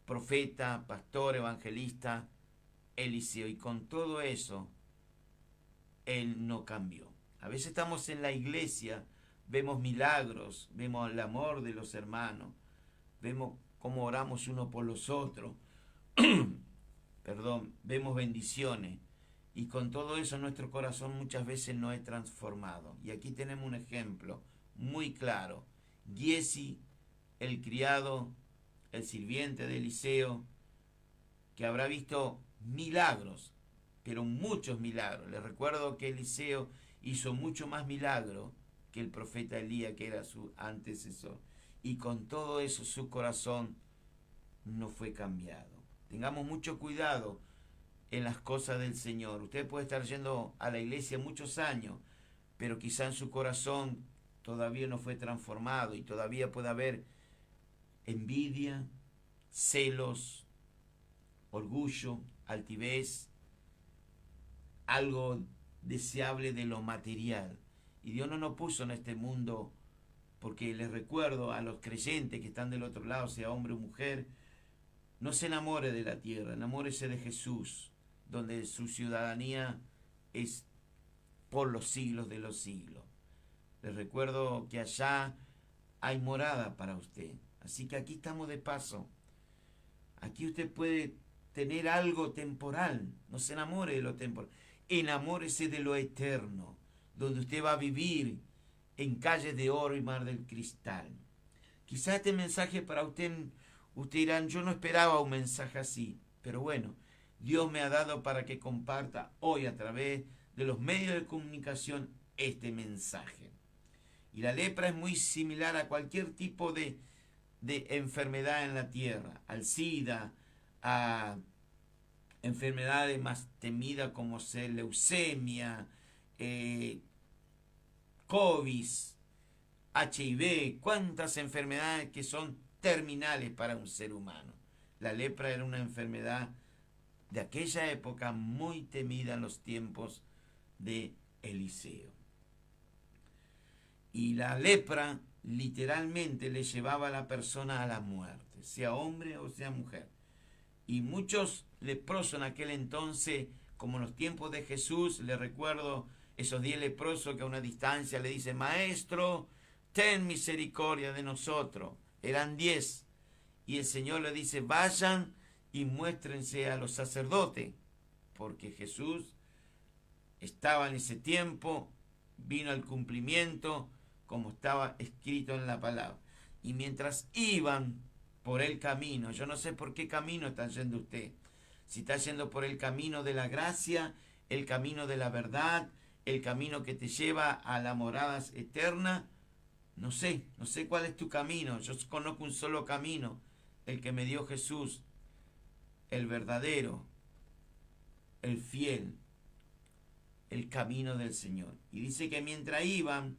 profeta, pastor, evangelista, Eliseo, y con todo eso, él no cambió. A veces estamos en la iglesia, vemos milagros, vemos el amor de los hermanos, vemos cómo oramos uno por los otros, perdón, vemos bendiciones, y con todo eso nuestro corazón muchas veces no es transformado. Y aquí tenemos un ejemplo muy claro. Giesi, el criado, el sirviente de Eliseo, que habrá visto milagros, pero muchos milagros. Les recuerdo que Eliseo hizo mucho más milagros que el profeta Elías, que era su antecesor. Y con todo eso su corazón no fue cambiado. Tengamos mucho cuidado en las cosas del Señor. Usted puede estar yendo a la iglesia muchos años, pero quizá en su corazón todavía no fue transformado y todavía puede haber envidia, celos, orgullo, altivez, algo deseable de lo material. Y Dios no nos puso en este mundo, porque les recuerdo a los creyentes que están del otro lado, sea hombre o mujer, no se enamore de la tierra, enamórese de Jesús, donde su ciudadanía es por los siglos de los siglos. Les recuerdo que allá hay morada para usted. Así que aquí estamos de paso. Aquí usted puede tener algo temporal. No se enamore de lo temporal. Enamórese de lo eterno, donde usted va a vivir en calles de oro y mar del cristal. Quizá este mensaje para usted dirán, yo no esperaba un mensaje así, pero bueno, Dios me ha dado para que comparta hoy a través de los medios de comunicación este mensaje. Y la lepra es muy similar a cualquier tipo de enfermedad en la tierra, al SIDA, a enfermedades más temidas como ser leucemia, COVID, HIV, cuántas enfermedades que son terminales para un ser humano. La lepra era una enfermedad de aquella época muy temida en los tiempos de Eliseo. Y la lepra literalmente le llevaba a la persona a la muerte, sea hombre o sea mujer. Y muchos leprosos en aquel entonces, como en los tiempos de Jesús, le recuerdo esos 10 leprosos que a una distancia le dicen, Maestro, ten misericordia de nosotros. Eran 10. Y el Señor le dice, vayan y muéstrense a los sacerdotes, porque Jesús estaba en ese tiempo, vino al cumplimiento, como estaba escrito en la palabra. Y mientras iban por el camino, yo no sé por qué camino está yendo usted, si está yendo por el camino de la gracia, el camino de la verdad, el camino que te lleva a la morada eterna, no sé cuál es tu camino. Yo conozco un solo camino, el que me dio Jesús, el verdadero, el fiel, el camino del Señor. Y dice que mientras iban,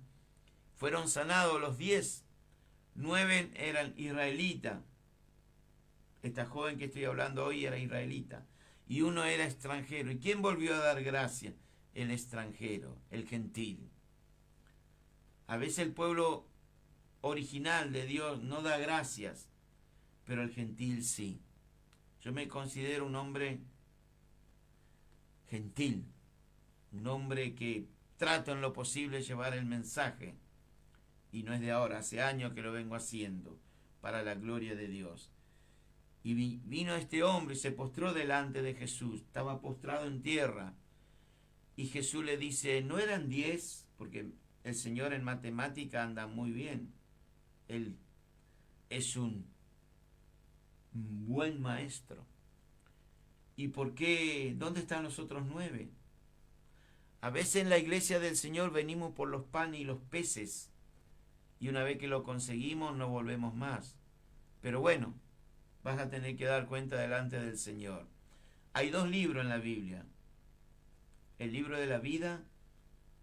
fueron sanados los 10, 9 eran israelitas. Esta joven que estoy hablando hoy era israelita. Y uno era extranjero. ¿Y quién volvió a dar gracia? El extranjero, el gentil. A veces el pueblo original de Dios no da gracias, pero el gentil sí. Yo me considero un hombre gentil, un hombre que trato en lo posible llevar el mensaje, y no es de ahora, hace años que lo vengo haciendo, para la gloria de Dios. Y vino este hombre y se postró delante de Jesús, estaba postrado en tierra, y Jesús le dice, ¿no eran 10? Porque el Señor en matemática anda muy bien, Él es un buen maestro. ¿Y por qué? ¿Dónde están los otros 9? A veces en la iglesia del Señor venimos por los panes y los peces, y una vez que lo conseguimos no volvemos más. Pero bueno, vas a tener que dar cuenta delante del Señor. Hay 2 libros en la Biblia, el libro de la vida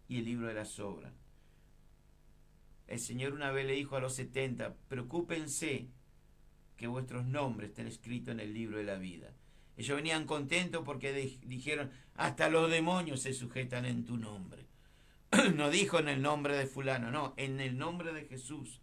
y el libro de las obras. El Señor una vez le dijo a los 70, preocúpense que vuestros nombres estén escritos en el libro de la vida. Ellos venían contentos porque dijeron, hasta los demonios se sujetan en tu nombre. No dijo en el nombre de fulano, no, en el nombre de Jesús.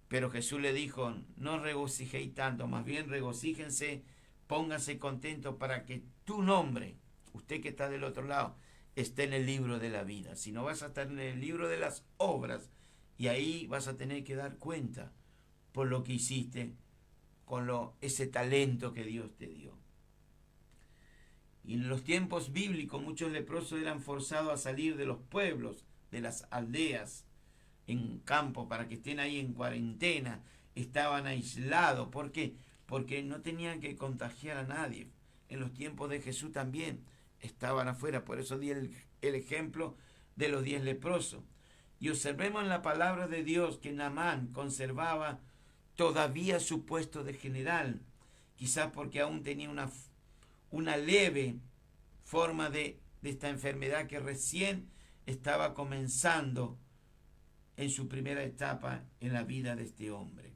Pero Jesús le dijo, no regocijéis tanto, más bien regocíjense, pónganse contentos para que tu nombre, usted que está del otro lado, esté en el libro de la vida. Si no, vas a estar en el libro de las obras y ahí vas a tener que dar cuenta por lo que hiciste con ese talento que Dios te dio. Y en los tiempos bíblicos muchos leprosos eran forzados a salir de los pueblos, de las aldeas, en campo, para que estén ahí en cuarentena. Estaban aislados. ¿Por qué? Porque no tenían que contagiar a nadie. En los tiempos de Jesús también estaban afuera. Por eso di el ejemplo de los 10 leprosos. Y observemos en la palabra de Dios que Naamán conservaba todavía su puesto de general. Quizás porque aún tenía una leve forma de esta enfermedad que recién estaba comenzando en su primera etapa en la vida de este hombre.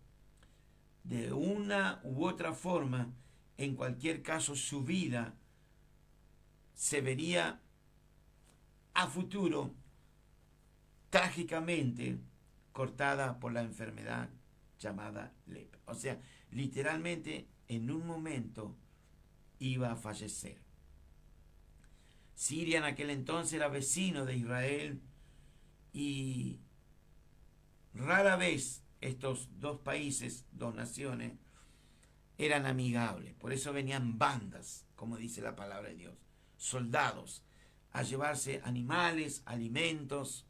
De una u otra forma, en cualquier caso, su vida se vería a futuro trágicamente cortada por la enfermedad llamada lepra. O sea, literalmente en un momento iba a fallecer. Siria en aquel entonces era vecino de Israel y rara vez estos dos países, dos naciones, eran amigables. Por eso venían bandas, como dice la palabra de Dios, soldados, a llevarse animales, alimentos.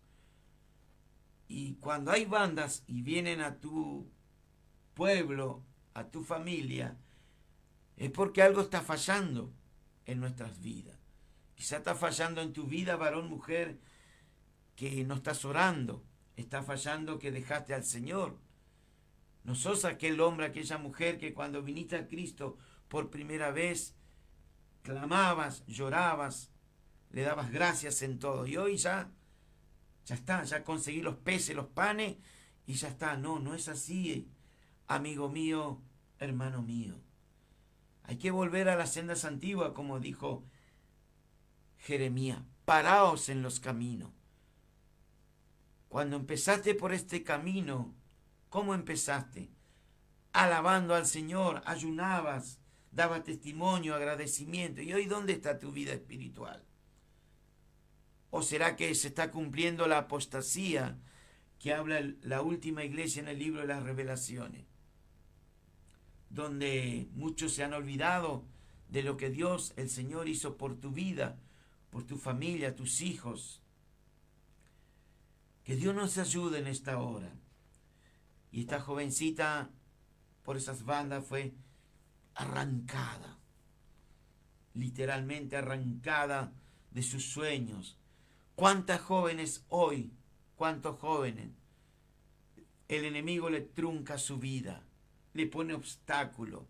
Y cuando hay bandas y vienen a tu pueblo, a tu familia, es porque algo está fallando en nuestras vidas. Quizá está fallando en tu vida, varón, mujer, que no estás orando. Está fallando que dejaste al Señor. No sos aquel hombre, aquella mujer que cuando viniste a Cristo por primera vez clamabas, llorabas, le dabas gracias en todo. Y hoy ya está, ya conseguí los peces, los panes y ya está. No, no es así, amigo mío, hermano mío. Hay que volver a las sendas antiguas, como dijo Jeremías. Paraos en los caminos. Cuando empezaste por este camino, ¿cómo empezaste? Alabando al Señor, ayunabas, dabas testimonio, agradecimiento. ¿Y hoy dónde está tu vida espiritual? ¿O será que se está cumpliendo la apostasía que habla la última iglesia en el libro de las Revelaciones? Donde muchos se han olvidado de lo que Dios, el Señor, hizo por tu vida, por tu familia, tus hijos. Que Dios nos ayude en esta hora. Y esta jovencita, por esas bandas, fue arrancada, literalmente arrancada de sus sueños. ¿Cuántas jóvenes hoy, cuántos jóvenes, el enemigo le trunca su vida, le pone obstáculo?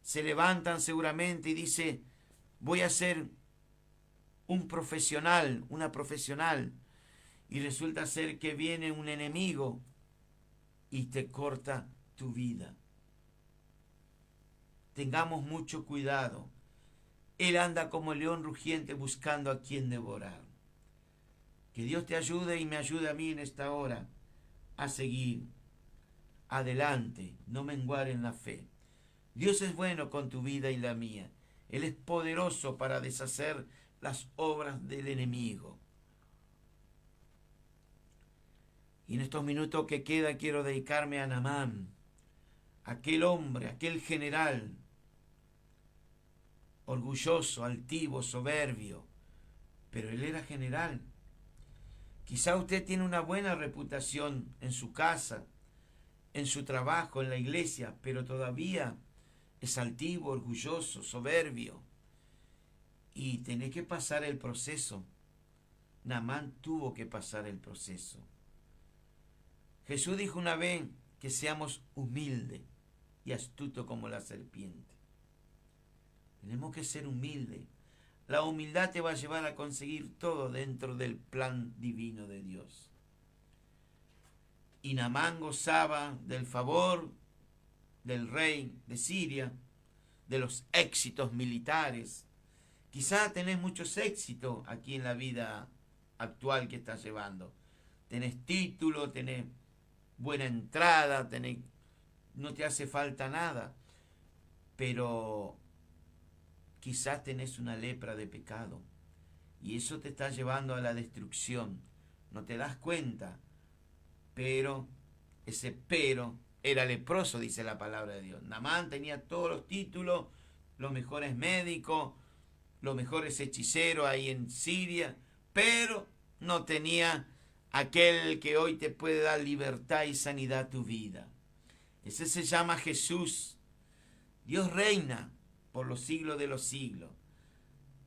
Se levantan seguramente y dice, voy a ser un profesional, una profesional, y resulta ser que viene un enemigo y te corta tu vida. Tengamos mucho cuidado. Él anda como león rugiente buscando a quien devorar. Que Dios te ayude y me ayude a mí en esta hora a seguir adelante, no menguar en la fe. Dios es bueno con tu vida y la mía. Él es poderoso para deshacer las obras del enemigo. Y en estos minutos que queda quiero dedicarme a Naamán, aquel hombre, aquel general, orgulloso, altivo, soberbio, pero él era general. Quizá usted tiene una buena reputación en su casa, en su trabajo, en la iglesia, pero todavía es altivo, orgulloso, soberbio. Y tenés que pasar el proceso. Naamán tuvo que pasar el proceso. Jesús dijo una vez que seamos humildes y astutos como la serpiente. Tenemos que ser humildes. La humildad te va a llevar a conseguir todo dentro del plan divino de Dios. Y Naamán gozaba del favor del rey de Siria, de los éxitos militares. Quizá tenés muchos éxitos aquí en la vida actual que estás llevando. Tenés título, tenés buena entrada, no te hace falta nada, pero quizás tenés una lepra de pecado y eso te está llevando a la destrucción. No te das cuenta, pero ese pero era leproso, dice la palabra de Dios. Naamán tenía todos los títulos, los mejores médicos, los mejores hechiceros ahí en Siria, pero no tenía aquel que hoy te puede dar libertad y sanidad a tu vida. Ese se llama Jesús. Dios reina por los siglos de los siglos.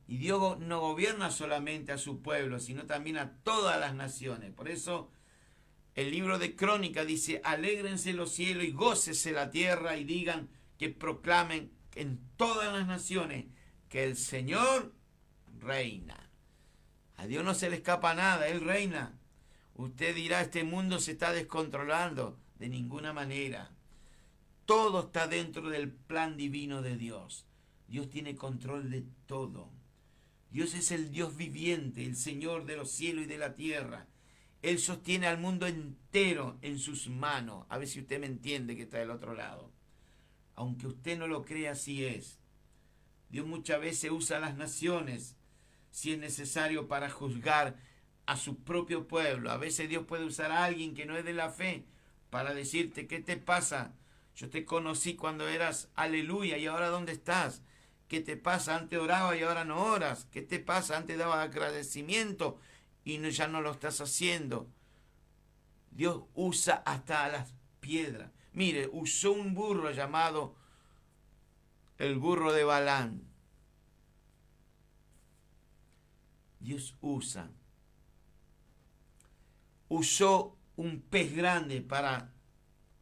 Y Dios no gobierna solamente a su pueblo, sino también a todas las naciones. Por eso el libro de Crónicas dice: alégrense los cielos y gócese la tierra, y digan, que proclamen en todas las naciones que el Señor reina. A Dios no se le escapa nada, Él reina. Usted dirá, este mundo se está descontrolando. De ninguna manera. Todo está dentro del plan divino de Dios. Dios tiene control de todo. Dios es el Dios viviente, el Señor de los cielos y de la tierra. Él sostiene al mundo entero en sus manos. A ver si usted me entiende que está del otro lado. Aunque usted no lo crea, así es. Dios muchas veces usa a las naciones si es necesario para juzgar a su propio pueblo. A veces Dios puede usar a alguien que no es de la fe para decirte: ¿qué te pasa? Yo te conocí cuando eras aleluya, y ahora ¿dónde estás? ¿Qué te pasa? Antes orabas y ahora no oras. ¿Qué te pasa? Antes dabas agradecimiento y ya no lo estás haciendo. Dios usa hasta las piedras. Mire, usó un burro llamado el burro de Balaam. Dios usó un pez grande para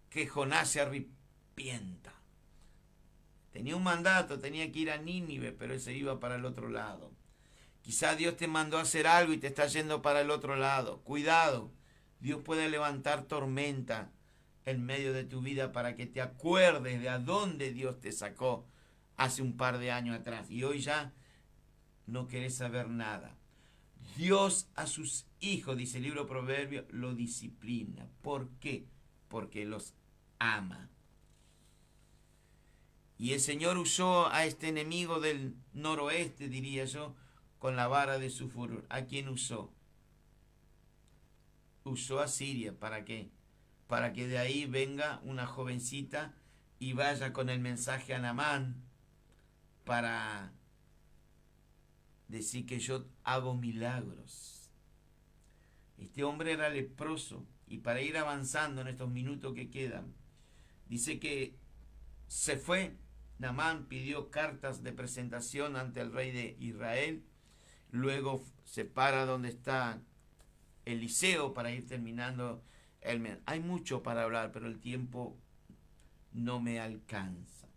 que Jonás se arrepienta. Tenía un mandato, tenía que ir a Nínive, pero él se iba para el otro lado. Quizá Dios te mandó a hacer algo y te está yendo para el otro lado. Cuidado, Dios puede levantar tormenta en medio de tu vida para que te acuerdes de a dónde Dios te sacó hace un par de años atrás. Y hoy ya no querés saber nada. Dios a sus hijos, dice el libro Proverbios, lo disciplina. ¿Por qué? Porque los ama. Y el Señor usó a este enemigo del noroeste, diría yo, con la vara de su furor. ¿A quién usó? Usó a Siria. ¿Para qué? Para que de ahí venga una jovencita y vaya con el mensaje a Naamán para decir que yo hago milagros. Este hombre era leproso, y para ir avanzando en estos minutos que quedan, dice que se fue. Naamán pidió cartas de presentación ante el rey de Israel. Luego se para donde está Eliseo para ir terminando el mes. Hay mucho para hablar, pero el tiempo no me alcanza.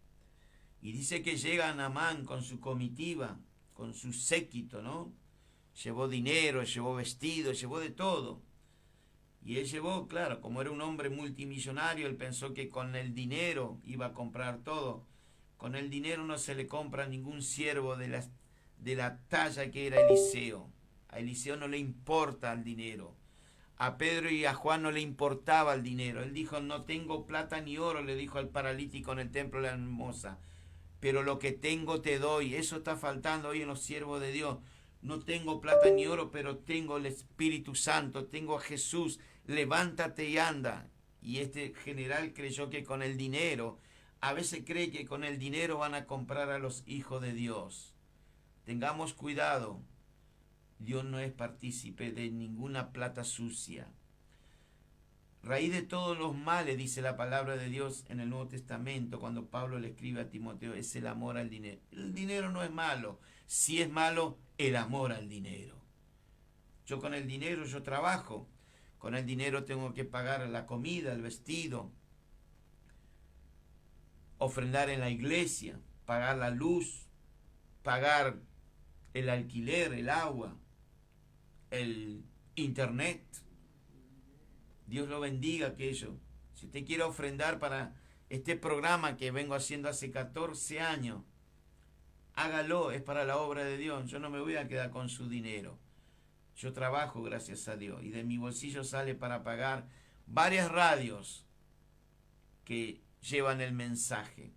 Y dice que llega Naamán con su comitiva, con su séquito, ¿no? Llevó dinero, llevó vestido, llevó de todo. Y él llevó, claro, como era un hombre multimillonario, él pensó que con el dinero iba a comprar todo. Con el dinero no se le compra ningún siervo de la talla que era Eliseo. A Eliseo no le importa el dinero. A Pedro y a Juan no le importaba el dinero. Él dijo: no tengo plata ni oro, le dijo al paralítico en el templo de la hermosa, pero lo que tengo te doy. Eso está faltando hoy en los siervos de Dios. No tengo plata ni oro, pero tengo el Espíritu Santo, tengo a Jesús. Levántate y anda. Y este general creyó que con el dinero, a veces cree que con el dinero van a comprar a los hijos de Dios. Tengamos cuidado. Dios no es partícipe de ninguna plata sucia. Raíz de todos los males, dice la palabra de Dios en el Nuevo Testamento, cuando Pablo le escribe a Timoteo, es el amor al dinero. El dinero no es malo. Sí es malo el amor al dinero. Yo con el dinero yo trabajo. Con el dinero tengo que pagar la comida, el vestido, ofrendar en la iglesia, pagar la luz, pagar el alquiler, el agua, el internet. Dios lo bendiga aquello. Si usted quiere ofrendar para este programa que vengo haciendo hace 14 años, hágalo, es para la obra de Dios. Yo no me voy a quedar con su dinero. Yo trabajo, gracias a Dios, y de mi bolsillo sale para pagar varias radios que llevan el mensaje.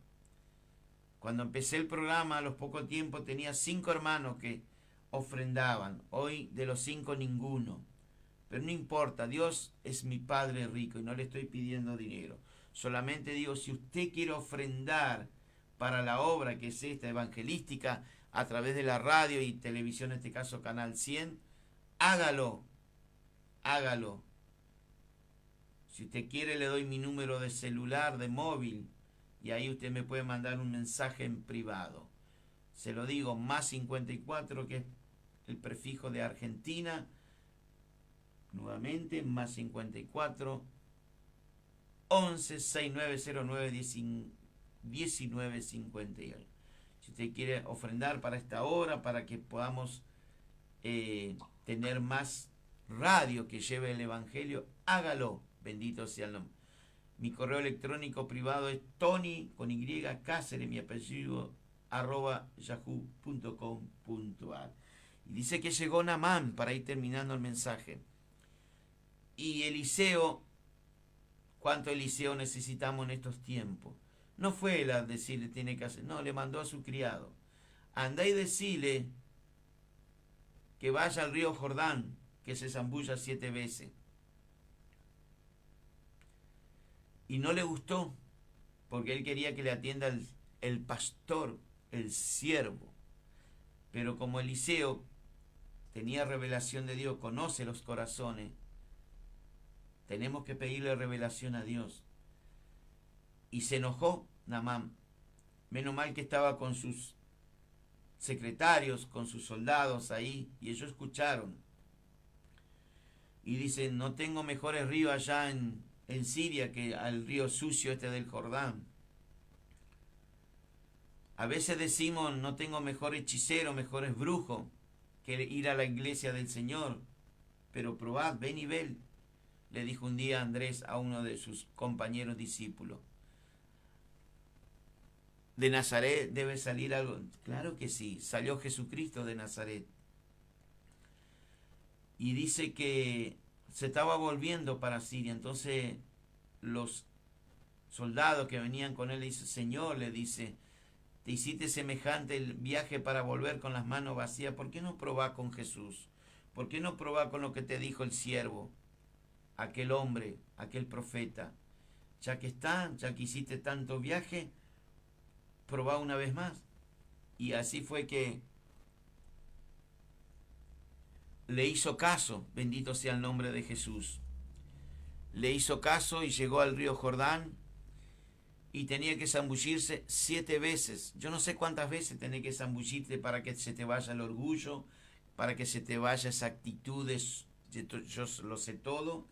Cuando empecé el programa, a los pocos tiempos, tenía 5 hermanos que ofrendaban. Hoy de los 5 ninguno. Pero no importa, Dios es mi Padre rico y no le estoy pidiendo dinero. Solamente digo, si usted quiere ofrendar para la obra que es esta evangelística a través de la radio y televisión, en este caso Canal 100, hágalo, hágalo. Si usted quiere, le doy mi número de celular, de móvil, y ahí usted me puede mandar un mensaje en privado. Se lo digo, más 54, que es el prefijo de Argentina. Nuevamente, más 54 11 6909 1958. Si usted quiere ofrendar para esta hora, para que podamos tener más radio que lleve el Evangelio, hágalo. Bendito sea el nombre. Mi correo electrónico privado es Tony con Y Cáceres, mi apellido, @yahoo.com.ar. Y dice que llegó Naamán, para ir terminando el mensaje. Y Eliseo, ¿cuánto Eliseo necesitamos en estos tiempos? No fue él a decirle tiene que hacer, no, le mandó a su criado. Andá y decile que vaya al río Jordán, que se zambulla 7 veces. Y no le gustó, porque él quería que le atienda el pastor, el siervo. Pero como Eliseo tenía revelación de Dios, conoce los corazones, tenemos que pedirle revelación a Dios. Y se enojó Naamán. Menos mal que estaba con sus secretarios, con sus soldados ahí, y ellos escucharon. Y dicen, no tengo mejores ríos allá en Siria que al río sucio este del Jordán. A veces decimos, no tengo mejor hechicero, mejores brujos que ir a la iglesia del Señor. Pero probad, ven y ven, le dijo un día Andrés a uno de sus compañeros discípulos. ¿De Nazaret debe salir algo? Claro que sí, salió Jesucristo de Nazaret. Y dice que se estaba volviendo para Siria. Entonces los soldados que venían con él le dicen, Señor, le dice, te hiciste semejante el viaje para volver con las manos vacías. ¿Por qué no probás con Jesús? ¿Por qué no probás con lo que te dijo el siervo? Aquel hombre, aquel profeta. Ya que hiciste tanto viaje, probá una vez más. Y así fue que le hizo caso, bendito sea el nombre de Jesús. Le hizo caso y llegó al río Jordán y tenía que zambullirse 7 veces. Yo no sé cuántas veces tenés que zambullirte para que se te vaya el orgullo, para que se te vaya esa actitud yo lo sé todo,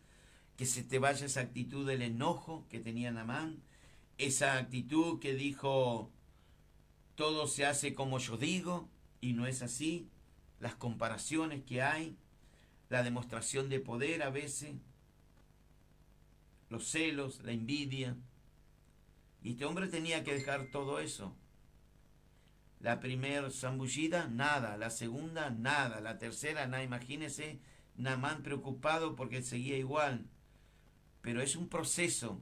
que se te vaya esa actitud del enojo que tenía Naamán, esa actitud que dijo, todo se hace como yo digo, y no es así. Las comparaciones que hay, la demostración de poder a veces, los celos, la envidia. Y este hombre tenía que dejar todo eso. La primera zambullida, nada. La segunda, nada. La tercera, nada. Imagínese, Naamán preocupado porque él seguía igual. Pero es un proceso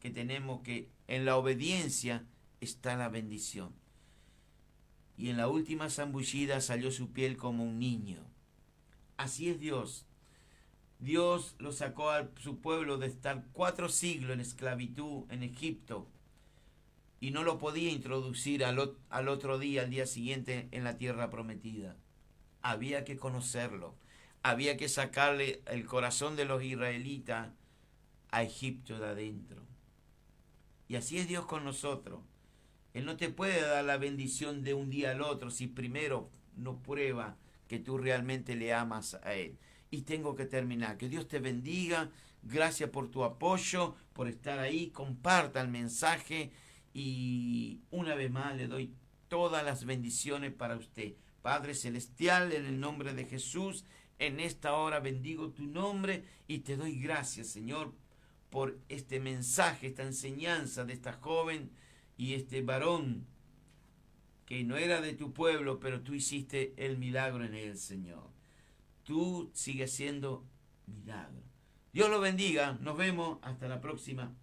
que tenemos que, en la obediencia está la bendición. Y en la última zambullida salió su piel como un niño. Así es Dios. Dios lo sacó a su pueblo de estar 4 siglos en esclavitud en Egipto y no lo podía introducir al otro día, al día siguiente, en la tierra prometida. Había que conocerlo. Había que sacarle el corazón de los israelitas a Egipto de adentro. Y así es Dios con nosotros. Él no te puede dar la bendición de un día al otro si primero no prueba que tú realmente le amas a Él. Y tengo que terminar. Que Dios te bendiga. Gracias por tu apoyo, por estar ahí. Comparta el mensaje. Y una vez más le doy todas las bendiciones para usted. Padre Celestial, en el nombre de Jesús, en esta hora bendigo tu nombre y te doy gracias, Señor, por este mensaje, esta enseñanza de esta joven y este varón que no era de tu pueblo, pero tú hiciste el milagro en él, Señor. tú sigues siendo milagro. Dios lo bendiga. Nos vemos. Hasta la próxima.